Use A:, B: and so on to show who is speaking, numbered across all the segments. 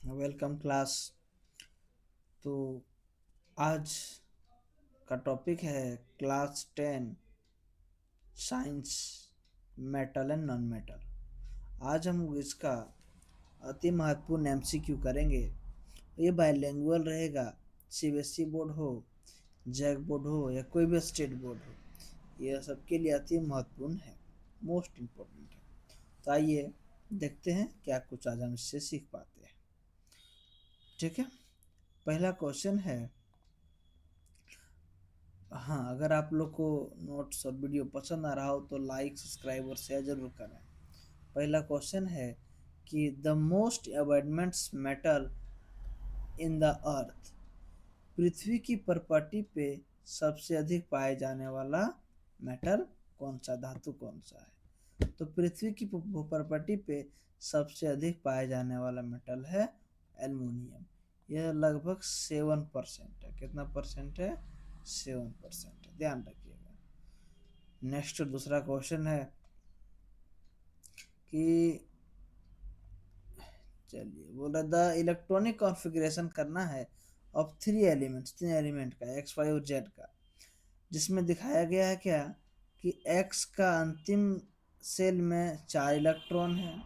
A: Welcome class. तो आज का टॉपिक है class 10 science, metal and non metal. आज हम इसका अति महत्वपूर्ण एमसीक्यू करेंगे। ये बाइलिंगुअल रहेगा। सीबीएसई बोर्ड हो, जैक बोर्ड हो या कोई भी स्टेट बोर्ड हो, यह सबके लिए अति महत्वपूर्ण है, मोस्ट इम्पोर्टेंट है। तो आइए देखते हैं क्या कुछ आज हम इससे सीख पाते हैं। ठीक है, पहला क्वेश्चन है। हाँ, अगर आप लोग को नोट्स और वीडियो पसंद आ रहा हो तो लाइक, सब्सक्राइब और शेयर जरूर करें। पहला क्वेश्चन है कि the most abundant metal in the earth, पृथ्वी की प्रॉपर्टी पे सबसे अधिक पाए जाने वाला मेटल कौन सा, धातु कौन सा है? तो पृथ्वी की प्रॉपर्टी पे सबसे अधिक पाए जाने वाला मेटल है एल्युमिनियम। यह लगभग 7% है। कितना परसेंट है? 7% है, ध्यान रखिएगा। नेक्स्ट दूसरा क्वेश्चन है कि चलिए बोला द इलेक्ट्रॉनिक कॉन्फ़िगरेशन करना है ऑफ 3 एलिमेंट्स, 3 एलिमेंट का, एक्स वाई और जेड का, जिसमें दिखाया गया है क्या कि एक्स का अंतिम सेल में 4 इलेक्ट्रॉन है,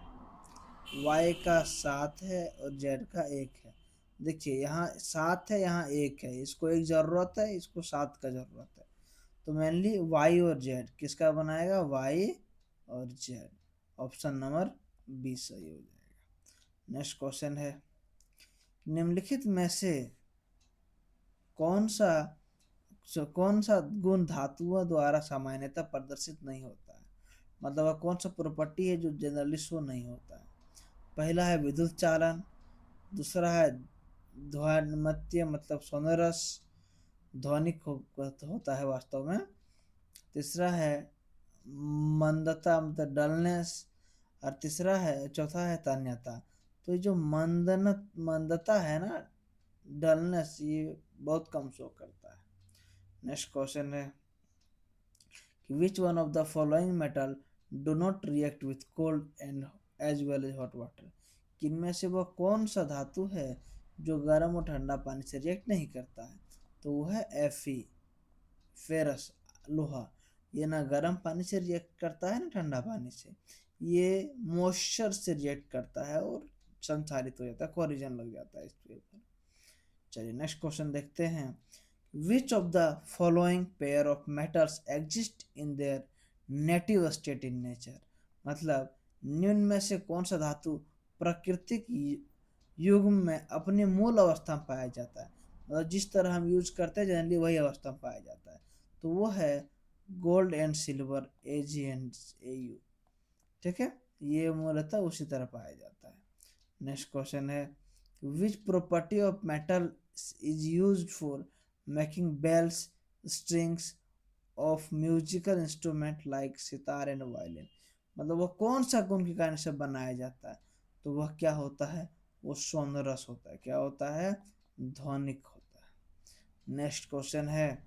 A: वाई का 7 है और जेड का 1 है। देखिए यहाँ 7 है, यहाँ 1 है, इसको एक ज़रूरत है, इसको 7 का ज़रूरत है। तो मेनली वाई और जेड किसका बनाएगा? वाई और जेड। ऑप्शन नंबर बी सही हो जाएगा। नेक्स्ट क्वेश्चन है, निम्नलिखित में से कौन सा कौन सा गुण धातुओं द्वारा सामान्यतः प्रदर्शित नहीं होता है? मतलब वह कौन सा प्रॉपर्टी है जो जनरली शो नहीं होता है? पहला है विद्युत चालन, दूसरा है ध्वनिमत्य मतलब सोनरस, ध्वनिक होता है वास्तव में, तीसरा है मंदता मतलब डलनेस, और तीसरा है, चौथा है तन्यता। तो ये जो मंदता है ना, डलनेस, ये बहुत कम शो करता है। नेक्स्ट क्वेश्चन है कि which one of the following metal do not react with cold and as well as hot water, किनमें से वह कौन सा धातु है जो गर्म और ठंडा पानी से रिएक्ट नहीं करता है? तो वह है एफी, फेरस, लोहा। ये ना गर्म पानी से रिएक्ट करता है ना ठंडा पानी से, ये मॉइस्चर से रिएक्ट करता है और संसारित हो जाता है, कोरिजन लग जाता है इस पे ऊपर। चलिए नेक्स्ट क्वेश्चन देखते हैं। विच of the following pair of metals exist in their native state in nature, मतलब निम्न में से कौन सा धातु प्राकृतिक युग में अपनी मूल अवस्था में पाया जाता है? मतलब जिस तरह हम यूज करते हैं जनरली वही अवस्था में पाया जाता है। तो वो है gold and silver, AG and AU. ठीक है, ये मूलतः उसी तरह पाया जाता है। नेक्स्ट क्वेश्चन है, which property of metal is used for making bells, strings of musical instrument like sitar and violin, मतलब वो कौन सा गुण के कारण से बनाया जाता है? तो वह क्या होता है? वो सोनरस होता है। क्या होता है? ध्वनिक होता है। नेक्स्ट क्वेश्चन है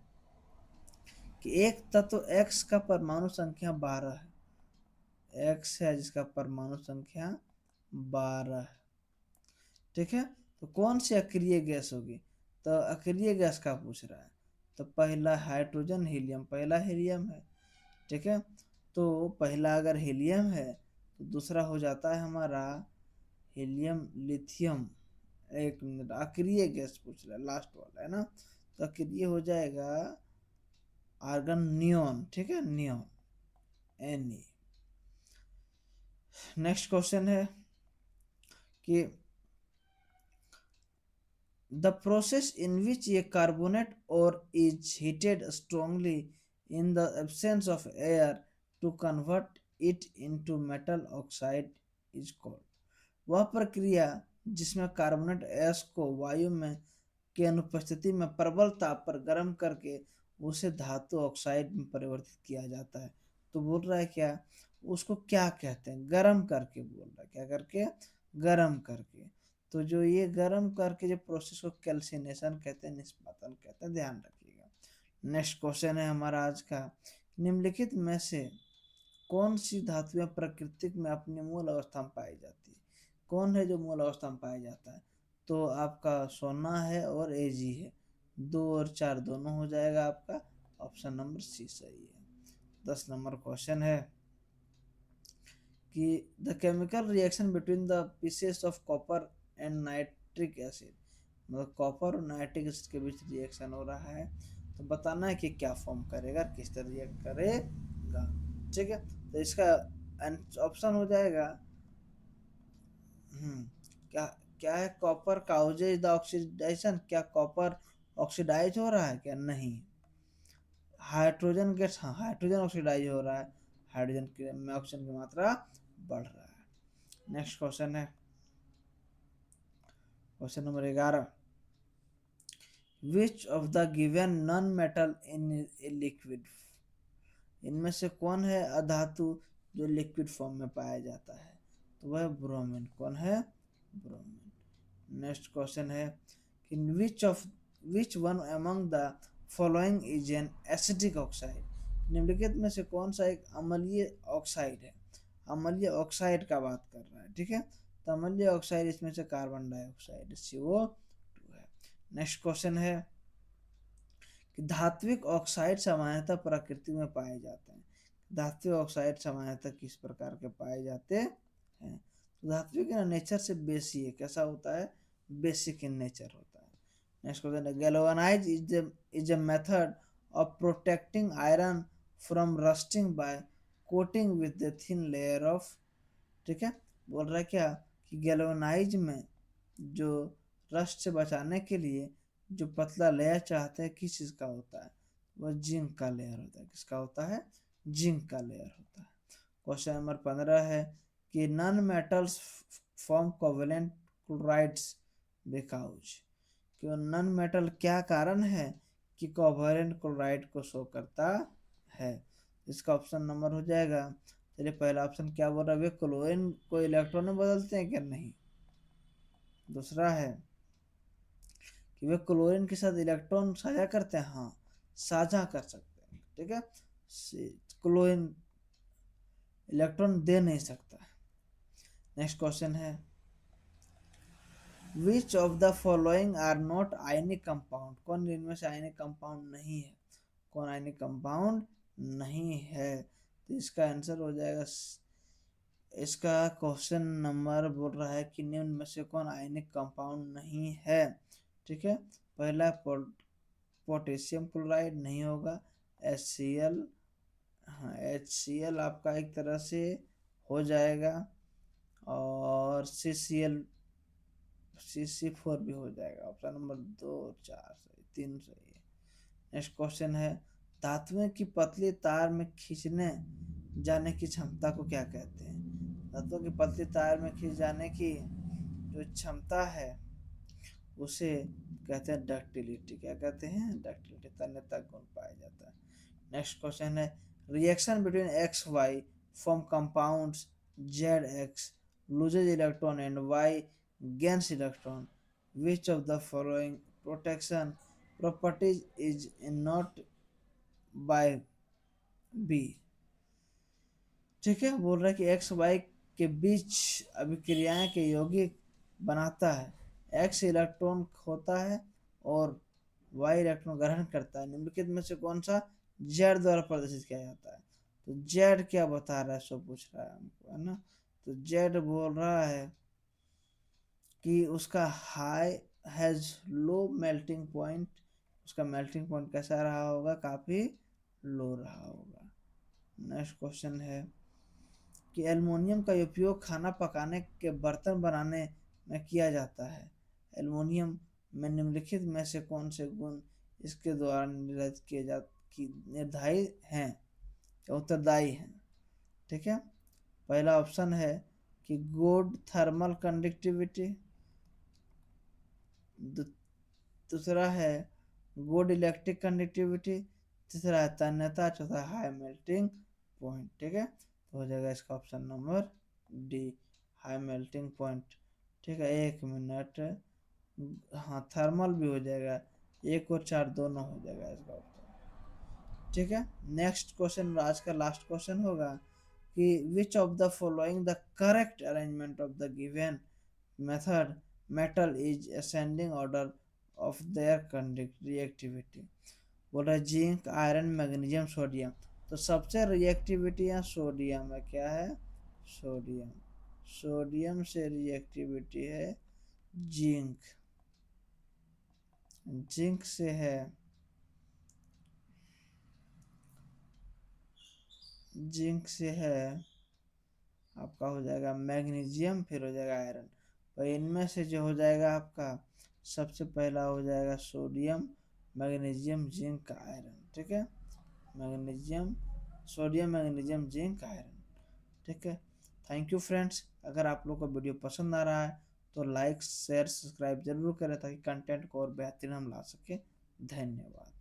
A: कि एक तत्व एक्स का परमाणु संख्या 12 है, एक्स है जिसका परमाणु संख्या 12 है। ठीक है, तो कौन सी अक्रिय गैस होगी? तो अक्रिय गैस का पूछ रहा है। तो पहला हाइड्रोजन, हीलियम, पहला हीलियम है। ठीक है, तो पहला अगर हीलियम है तो दूसरा हो जाता है हमारा हीलियम, लिथियम। एक मिनट, अक्रिय गैस पूछ रहा है, लास्ट वाला है ना, तो अक्रिय हो जाएगा आर्गन, नियोन। ठीक है, नियोन, एन। नेक्स्ट क्वेश्चन है कि the process in which a carbonate ore is heated strongly in the absence of air to convert it into metal oxide is called, वह प्रक्रिया जिसमें कार्बोनेट एस को वायु में की अनुपस्थिति में प्रबल ताप पर गर्म करके उसे धातु ऑक्साइड में परिवर्तित किया जाता है। तो बोल रहा है क्या, उसको क्या कहते हैं? गर्म करके बोल रहा है, क्या करके? गर्म करके। तो जो ये गर्म करके जो प्रोसेस को कैल्सिनेशन कहते हैं, निष्पादन कहते हैं, ध्यान रखिएगा। नेक्स्ट क्वेश्चन है हमारा आज का, निम्नलिखित में से कौन सी धातुएं प्राकृतिक में अपनी मूल अवस्था में पाई जाती है? कौन है जो मूल अवस्था में पाया जाता है? तो आपका सोना है और एजी है, 2 और 4 दोनों हो जाएगा आपका। ऑप्शन नंबर सी सही है। 10 नंबर क्वेश्चन है कि the chemical reaction between the pieces of copper and nitric acid, मतलब कॉपर और नाइट्रिक एसिड के बीच रिएक्शन हो रहा है, तो बताना है कि क्या फॉर्म करेगा, किस तरह रिएक्ट करेगा। ठीक है, तो इसका ऑप्शन हो जाएगा क्या, क्या है, कॉपर काउजेज द ऑक्सीडाइजेशन, क्या कॉपर ऑक्सीडाइज हो रहा है क्या, नहीं। हाइड्रोजन गैस, हाँ हाइड्रोजन ऑक्सीडाइज हो रहा है, हाइड्रोजन में ऑक्सीजन की मात्रा बढ़ रहा है। नेक्स्ट क्वेश्चन है question number 11, which of the given non metal in a liquid, इनमें से कौन है अधातु जो लिक्विड फॉर्म में पाया जाता है, तो वह ब्रोमीन, कौन है, ब्रोमीन। नेक्स्ट क्वेश्चन है कि which one among the following is an acidic oxide, निम्नलिखित में से कौन सा एक अम्लीय ऑक्साइड है, अम्लीय ऑक्साइड का बात कर रहा है। ठीक है, तो अम्लीय ऑक्साइड इसमें से कार्बन डाइऑक्साइड CO2 है। नेक्स्ट क्वेश्चन है कि धात्विक ऑक्साइड सामान्यतः प्रकृति में पाए जाते हैं, धात्विक ऑक्साइड सामान्यतः किस प्रकार के पाए जाते हैं, तो धात्विक नेचर से बेसिक कैसा होता है, बेसिक इन नेचर होता है। नेक्स्ट क्वेश्चन है galvanise is a method of protecting iron from rusting by coating with the thin layer of, ठीक है, बोल रहा है क्या कि गैल्वेनाइज में जो रस्ट से बचाने के लिए जो पतला लेयर चाहते हैं किस चीज़ का होता है, वह जिंक का लेयर होता है, किसका होता है, जिंक का लेयर होता है। क्वेश्चन नंबर 15 है कि non metals form covalent chlorides because, कि नॉन मेटल क्या कारण है कि कोवेलेंट क्लोराइड को शो करता है, इसका ऑप्शन नंबर हो जाएगा, चलिए पहला ऑप्शन क्या बोल रहा है, वे क्लोरीन को इलेक्ट्रॉन में बदलते हैं क्या, नहीं। दूसरा है कि वे क्लोरीन के साथ इलेक्ट्रॉन साझा करते हैं, हाँ साझा कर सकते हैं। ठीक है, क्लोरीन इलेक्ट्रॉन दे नहीं सकता। नेक्स्ट क्वेश्चन है which of the following are not ionic compound, कौन इनमें से आयनिक कंपाउंड नहीं है, कौन आयनिक कंपाउंड नहीं है, तो इसका आंसर हो जाएगा, इसका क्वेश्चन नंबर बोल रहा है कि निम्न में से कौन आयनिक कंपाउंड नहीं है। ठीक है, पहला पोटेशियम क्लोराइड नहीं होगा, HCl, हाँ HCl आपका एक तरह से हो जाएगा, और CC4 भी हो जाएगा। ऑप्शन नंबर 2 और 4 सही, 3 सही है। नेक्स्ट क्वेश्चन है धातुओं की पतली तार में खींचने जाने की क्षमता को क्या कहते हैं, धातुओं की पतली तार में खींच जाने की जो क्षमता है उसे कहते हैं डक्टिलिटी, क्या कहते हैं, डक्टिलिटी, तन्यता गुण पाया जाता है। नेक्स्ट क्वेश्चन है reaction between XY form compounds ZX loses electron and Y gains electron, which of the following protection properties is not by B, ठीक है, बोल रहा है कि XY के बीच अभिक्रियाएं के यौगिक बनाता है, X इलेक्ट्रॉन होता है और Y इलेक्ट्रॉन ग्रहण करता है, निम्नलिखित में से कौन सा Z द्वारा प्रदर्शित किया जाता है, तो Z क्या बता रहा है, सब पूछ रहा है हमको, है ना। तो Z बोल रहा है कि उसका high has low melting point, उसका मेल्टिंग पॉइंट कैसा रहा होगा, काफ़ी लो रहा होगा। नेक्स्ट क्वेश्चन है कि एल्युमिनियम का उपयोग खाना पकाने के बर्तन बनाने में किया जाता है, एल्युमिनियम में निम्नलिखित में से कौन से गुण इसके द्वारा निर्धारित किए जा निर्धारित हैं या उत्तरदायी हैं। ठीक है, पहला ऑप्शन है कि गुड थर्मल कंडक्टिविटी, दूसरा है गुड इलेक्ट्रिक कंडक्टिविटी, तीसरा है तन्यता, चौथा हाई मेल्टिंग पॉइंट। ठीक है, तो हो जाएगा इसका option number D, high melting point. ठीक है, 1 मिनट, हाँ थर्मल भी हो जाएगा, 1 और 4 दोनों हो जाएगा इसका ऑप्शन। ठीक है, नेक्स्ट क्वेश्चन आज का लास्ट क्वेश्चन होगा कि विच of the following the correct arrangement of the given method metal is ascending order of their reactivity. बोल रहा है जिंक, आयरन, मैग्नीशियम, सोडियम। तो सबसे रिएक्टिविटी यहाँ सोडियम है। क्या है? सोडियम। सोडियम से रिएक्टिविटी है जिंक। जिंक से है, जिंक से है आपका हो जाएगा मैग्नीशियम, फिर हो जाएगा आयरन। तो इनमें से जो हो जाएगा आपका सबसे पहला हो जाएगा सोडियम, मैग्नीशियम, जिंक, आयरन। ठीक है, magnesium, sodium, magnesium, zinc, iron. ठीक है। Thank you friends. अगर आप लोग को वीडियो पसंद आ रहा है तो लाइक शेयर सब्सक्राइब जरूर करें ताकि कंटेंट को और बेहतरीन हम ला सके। धन्यवाद।